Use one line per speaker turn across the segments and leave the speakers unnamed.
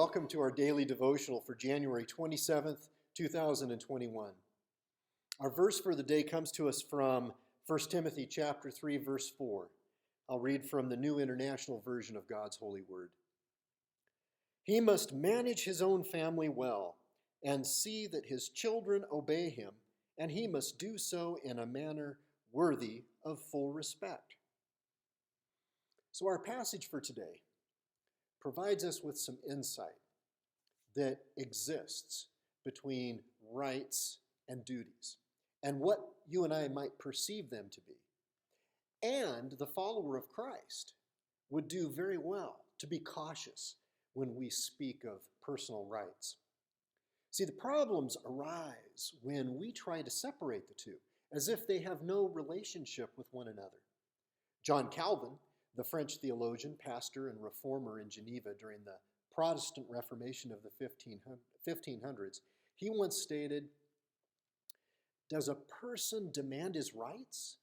welcome to our daily devotional for January 27th, 2021. Our verse for the day comes to us from 1 Timothy chapter 3, verse 4. I'll read from the New International Version of God's holy word. He must manage his own family well and see that his children obey him, and he must do so in a manner worthy of full respect. So our passage for today provides us with some insight that exists between rights and duties and what you and I might perceive them to be. And the follower of Christ would do very well to be cautious when we speak of personal rights. See, the problems arise when we try to separate the two as if they have no relationship with one another. John Calvin, the French theologian, pastor, and reformer in Geneva during the Protestant Reformation of the 1500s, he once stated, "Does a person demand his rights?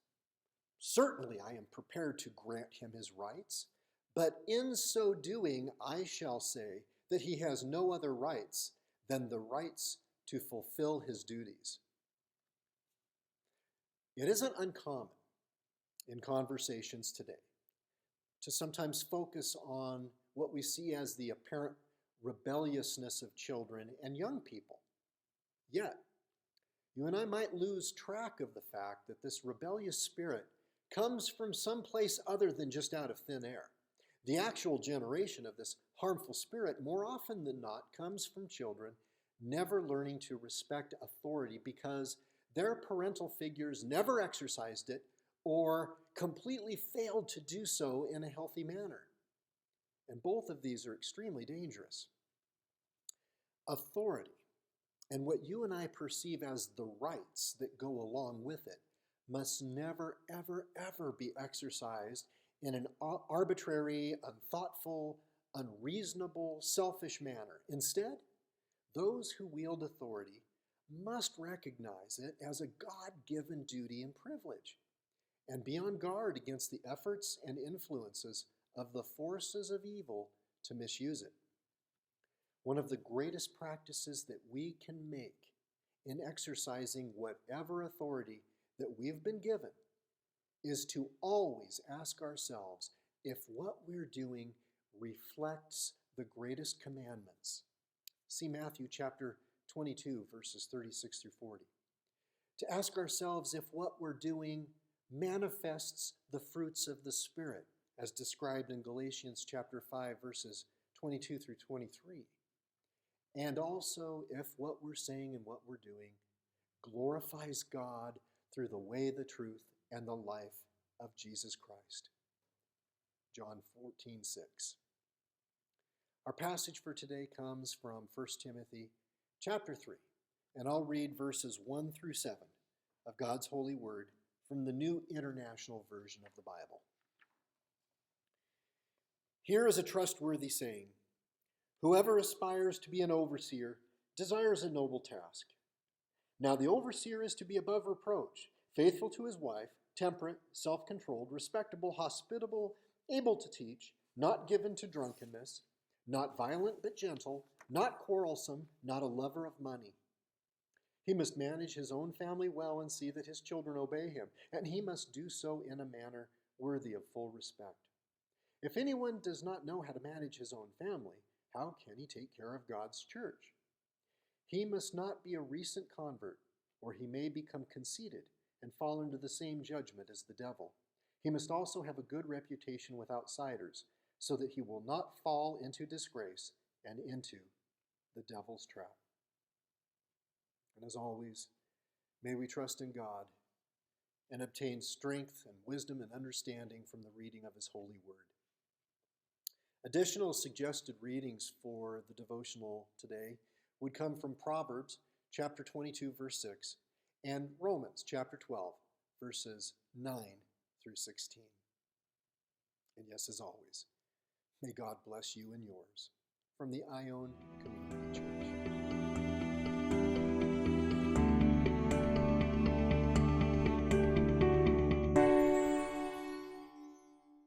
Certainly I am prepared to grant him his rights, but in so doing I shall say that he has no other rights than the rights to fulfill his duties." It isn't uncommon in conversations today to sometimes focus on what we see as the apparent rebelliousness of children and young people. Yet, you and I might lose track of the fact that this rebellious spirit comes from some place other than just out of thin air. The actual generation of this harmful spirit, more often than not, comes from children never learning to respect authority because their parental figures never exercised it or completely failed to do so in a healthy manner. And both of these are extremely dangerous. Authority, and what you and I perceive as the rights that go along with it, must never, ever, ever be exercised in an arbitrary, unthoughtful, unreasonable, selfish manner. Instead, those who wield authority must recognize it as a God-given duty and privilege, and be on guard against the efforts and influences of the forces of evil to misuse it. One of the greatest practices that we can make in exercising whatever authority that we've been given is to always ask ourselves if what we're doing reflects the greatest commandments. See Matthew chapter 22, verses 36 through 40. To ask ourselves if what we're doing manifests the fruits of the Spirit, as described in Galatians chapter 5, verses 22 through 23. And also if what we're saying and what we're doing glorifies God through the way, the truth, and the life of Jesus Christ. John 14:6. Our passage for today comes from 1 Timothy chapter 3, and I'll read verses 1 through 7 of God's holy word from the New International Version of the Bible. Here is a trustworthy saying: whoever aspires to be an overseer desires a noble task. Now the overseer is to be above reproach, faithful to his wife, temperate, self-controlled, respectable, hospitable, able to teach, not given to drunkenness, not violent but gentle, not quarrelsome, not a lover of money. He must manage his own family well and see that his children obey him, and he must do so in a manner worthy of full respect. If anyone does not know how to manage his own family, how can he take care of God's church? He must not be a recent convert, or he may become conceited and fall into the same judgment as the devil. He must also have a good reputation with outsiders, so that he will not fall into disgrace and into the devil's trap. And as always, may we trust in God and obtain strength and wisdom and understanding from the reading of his holy word. Additional suggested readings for the devotional today would come from Proverbs chapter 22, verse 6, and Romans chapter 12, verses 9 through 16. And yes, as always, may God bless you and yours. From the Ione Community.